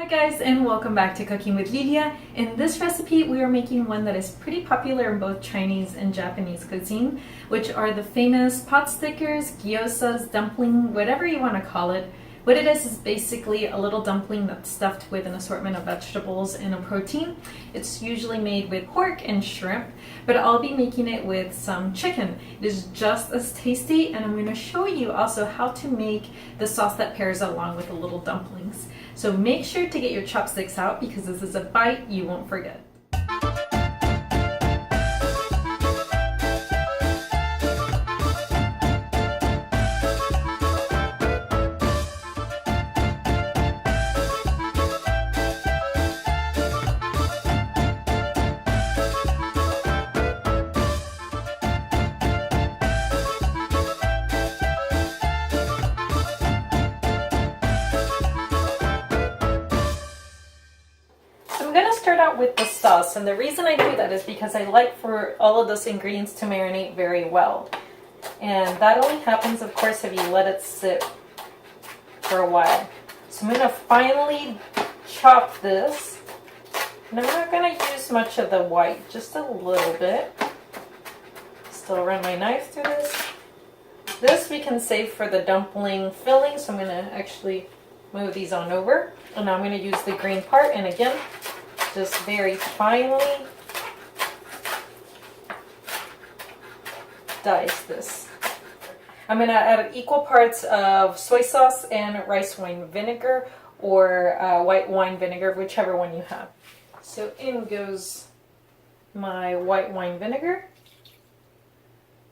Hi guys, and welcome back to Cooking with Lilia. In this recipe we are making one that is pretty popular in both Chinese and Japanese cuisine, which are the famous potstickers, gyozas, dumpling, whatever you want to call it. What it is basically a little dumpling that's stuffed with an assortment of vegetables and a protein. It's usually made with pork and shrimp, but I'll be making it with some chicken. It is just as tasty, and I'm going to show you also how to make the sauce that pairs along with the little dumplings. So make sure to get your chopsticks out because this is a bite you won't forget. I'm going to start out with the sauce, and the reason I do that is because I like for all of those ingredients to marinate very well. And that only happens, of course, if you let it sit for a while. So I'm going to finely chop this, and I'm not going to use much of the white, just a little bit. Still run my knife through this. This we can save for the dumpling filling, so I'm going to actually move these on over. And now I'm going to use the green part, and again, just very finely dice this. I'm going to add equal parts of soy sauce and rice wine vinegar, or white wine vinegar, whichever one you have. So in goes my white wine vinegar.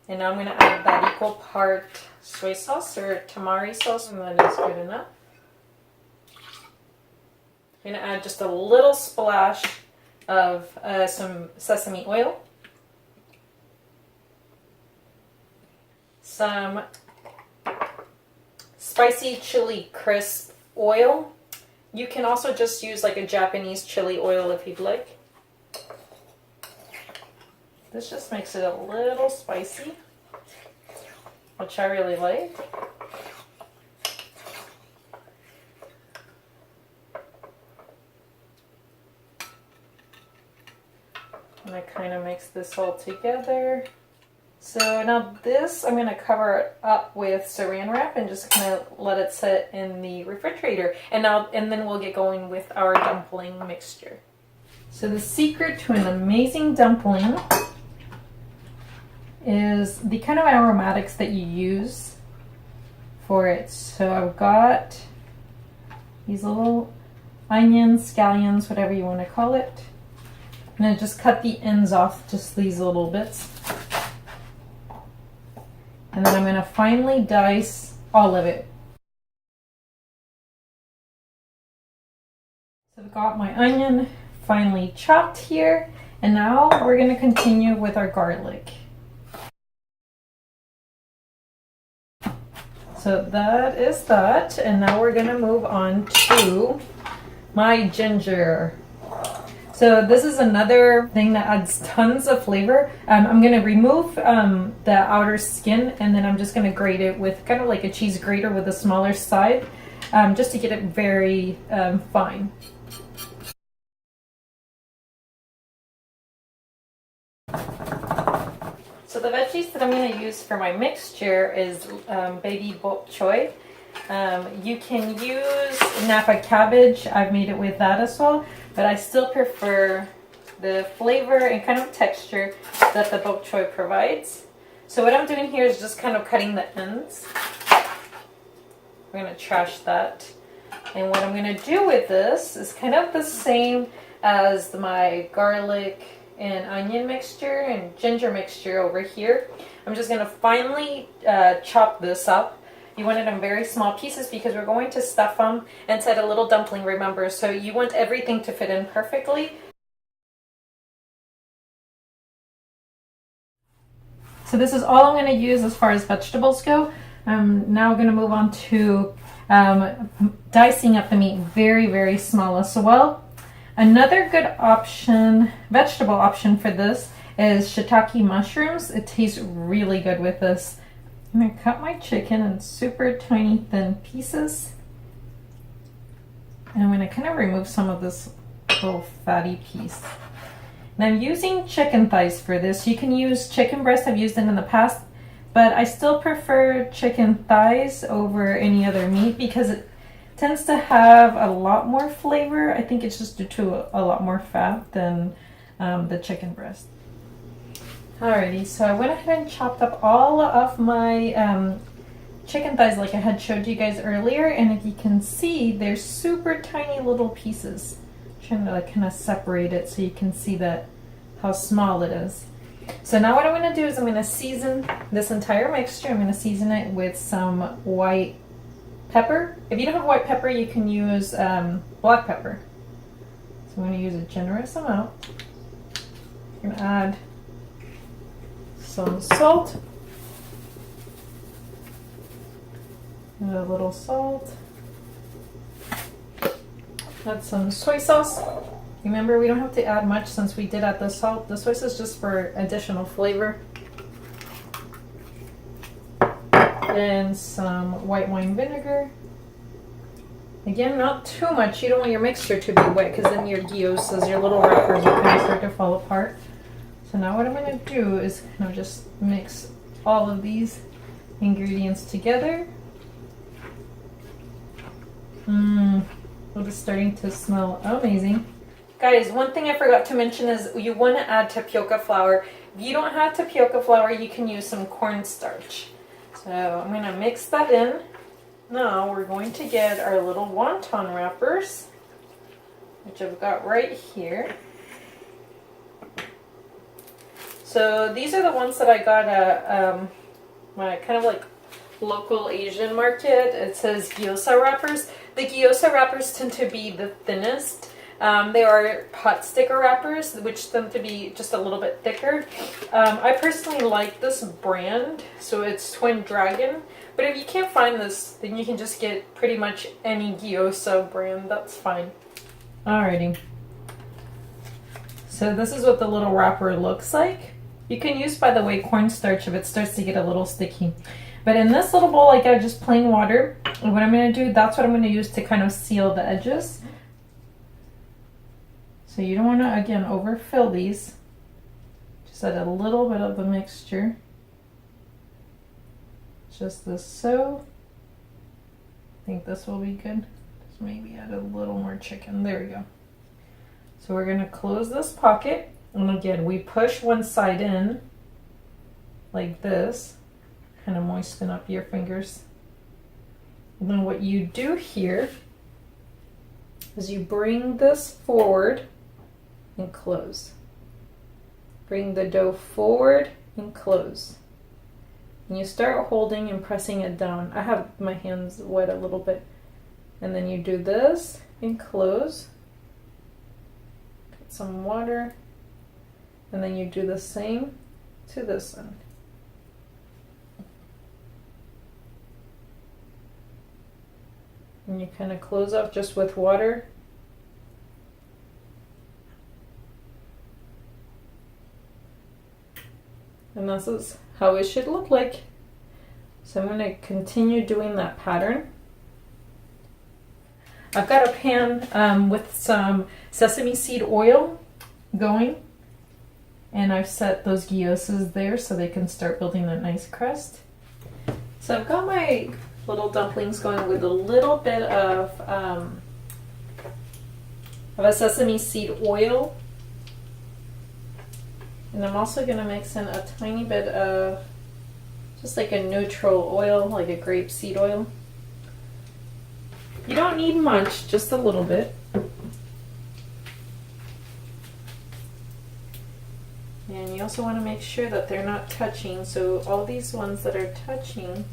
And now I'm going to add that equal part soy sauce or tamari sauce, and that is good enough. I'm going to add just a little splash of some sesame oil, some spicy chili crisp oil. You can also just use like a Japanese chili oil if you'd like. This just makes it a little spicy, which I really like. And I kind of mix this all together. So now this, I'm going to cover it up with saran wrap and just kind of let it sit in the refrigerator. And then we'll get going with our dumpling mixture. So the secret to an amazing dumpling is the kind of aromatics that you use for it. So I've got these little onions, scallions, whatever you want to call it. I'm going to just cut the ends off, just these little bits. And then I'm going to finely dice all of it. So I've got my onion finely chopped here. And now we're going to continue with our garlic. So that is that. And now we're going to move on to my ginger. So this is another thing that adds tons of flavor. I'm going to remove the outer skin, and then I'm just going to grate it with kind of like a cheese grater with a smaller side, just to get it very fine. So the veggies that I'm going to use for my mixture is baby bok choy. You can use Napa cabbage. I've made it with that as well, but I still prefer the flavor and kind of texture that the bok choy provides. So what I'm doing here is just kind of cutting the ends. We're going to trash that. And what I'm going to do with this is kind of the same as my garlic and onion mixture and ginger mixture over here. I'm just going to finely chop this up. You want it in very small pieces because we're going to stuff them inside a little dumpling, remember, so you want everything to fit in perfectly. So this is all I'm going to use as far as vegetables go. I'm now going to move on to dicing up the meat very, very small as well. Another good option, vegetable option for this is shiitake mushrooms. It tastes really good with this. I'm going to cut my chicken in super tiny thin pieces. And I'm going to kind of remove some of this little fatty piece. And I'm using chicken thighs for this. You can use chicken breast. I've used it in the past, but I still prefer chicken thighs over any other meat because it tends to have a lot more flavor. I think it's just due to a lot more fat than the chicken breast. Alrighty, so I went ahead and chopped up all of my chicken thighs like I had showed you guys earlier, and if you can see, they're super tiny little pieces. I'm trying to like kind of separate it so you can see that how small it is. So now what I'm going to do is I'm going to season this entire mixture. I'm going to season it with some white pepper. If you don't have white pepper, you can use black pepper. So I'm going to use a generous amount. I'm going to add some salt. And a little salt. Add some soy sauce. Remember, we don't have to add much since we did add the salt. The soy sauce is just for additional flavor. And some white wine vinegar. Again, not too much. You don't want your mixture to be wet because then your gyozas, your little wrappers, will kind of start to fall apart. So now what I'm going to do is kind of just mix all of these ingredients together. It is starting to smell amazing. Guys, one thing I forgot to mention is you want to add tapioca flour. If you don't have tapioca flour, you can use some cornstarch. So I'm going to mix that in. Now we're going to get our little wonton wrappers, which I've got right here. So these are the ones that I got at my kind of like local Asian market. It says gyoza wrappers. The gyoza wrappers tend to be the thinnest. They are Potsticker wrappers, which tend to be just a little bit thicker. I personally like this brand, so it's Twin Dragon. But if you can't find this, then you can just get pretty much any gyoza brand. That's fine. Alrighty. So this is what the little wrapper looks like. You can use, by the way, cornstarch if it starts to get a little sticky. But in this little bowl, I got just plain water. And what I'm going to do, that's what I'm going to use to kind of seal the edges. So you don't want to, again, overfill these. Just add a little bit of the mixture. Just this so. I think this will be good. Just maybe add a little more chicken. There we go. So we're going to close this pocket. And again, we push one side in like this. Kind of moisten up your fingers. And then what you do here is you bring this forward and close. Bring the dough forward and close. And you start holding and pressing it down. I have my hands wet a little bit. And then you do this and close. Put some water. And then you do the same to this end. And you kind of close off just with water. And this is how it should look like. So I'm going to continue doing that pattern. I've got a pan with some sesame seed oil going. And I've set those gyozas there so they can start building that nice crust. So I've got my little dumplings going with a little bit of a sesame seed oil. And I'm also going to mix in a tiny bit of just like a neutral oil, like a grapeseed oil. You don't need much, just a little bit. And you also want to make sure that they're not touching. So all these ones that are touching,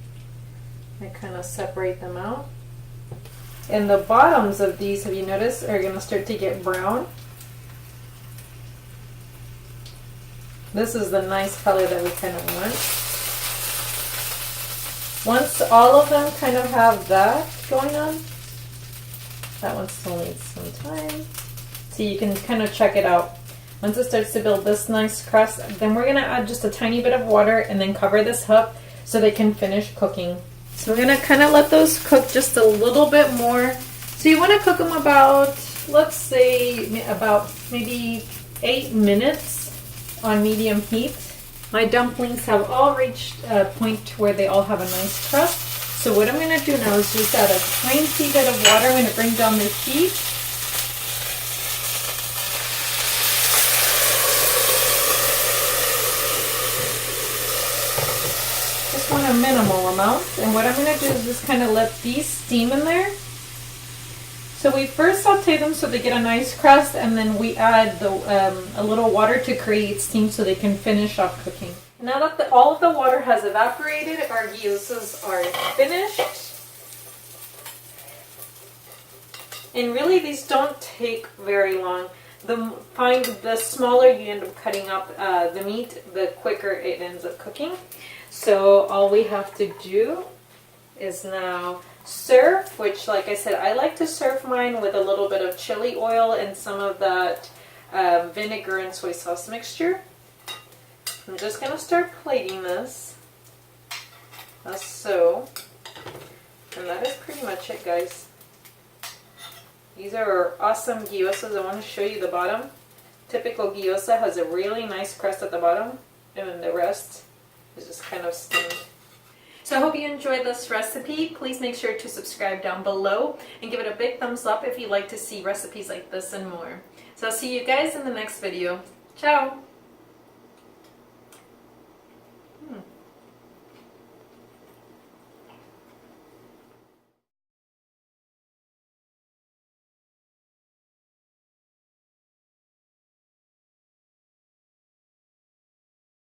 I kind of separate them out. And the bottoms of these, have you noticed, are going to start to get brown. This is the nice color that we kind of want. Once all of them kind of have that going on, that one still needs some time. So you can kind of check it out. Once it starts to build this nice crust, then we're going to add just a tiny bit of water and then cover this up so they can finish cooking. So we're going to kind of let those cook just a little bit more So you want to cook them about, let's say, about maybe 8 minutes on medium heat. My dumplings have all reached a point where they all have a nice crust. So what I'm going to do now is just add a tiny bit of water. I'm going to bring down the heat. Just want a minimal amount. And what I'm going to do is just kind of let these steam in there. So we first saute them so they get a nice crust, and then we add a little water to create steam so they can finish off cooking. Now that all of the water has evaporated, our gyozas are finished. And really these don't take very long. The smaller you end up cutting up the meat, the quicker it ends up cooking. So all we have to do is now serve, which, like I said, I like to serve mine with a little bit of chili oil and some of that vinegar and soy sauce mixture. I'm just going to start plating this, as so, and that is pretty much it, guys. These are awesome gyozas. I want to show you the bottom. Typical gyoza has a really nice crust at the bottom, and then the rest is just kind of steamed. So I hope you enjoyed this recipe. Please make sure to subscribe down below and give it a big thumbs up if you'd like to see recipes like this and more. So I'll see you guys in the next video. Ciao!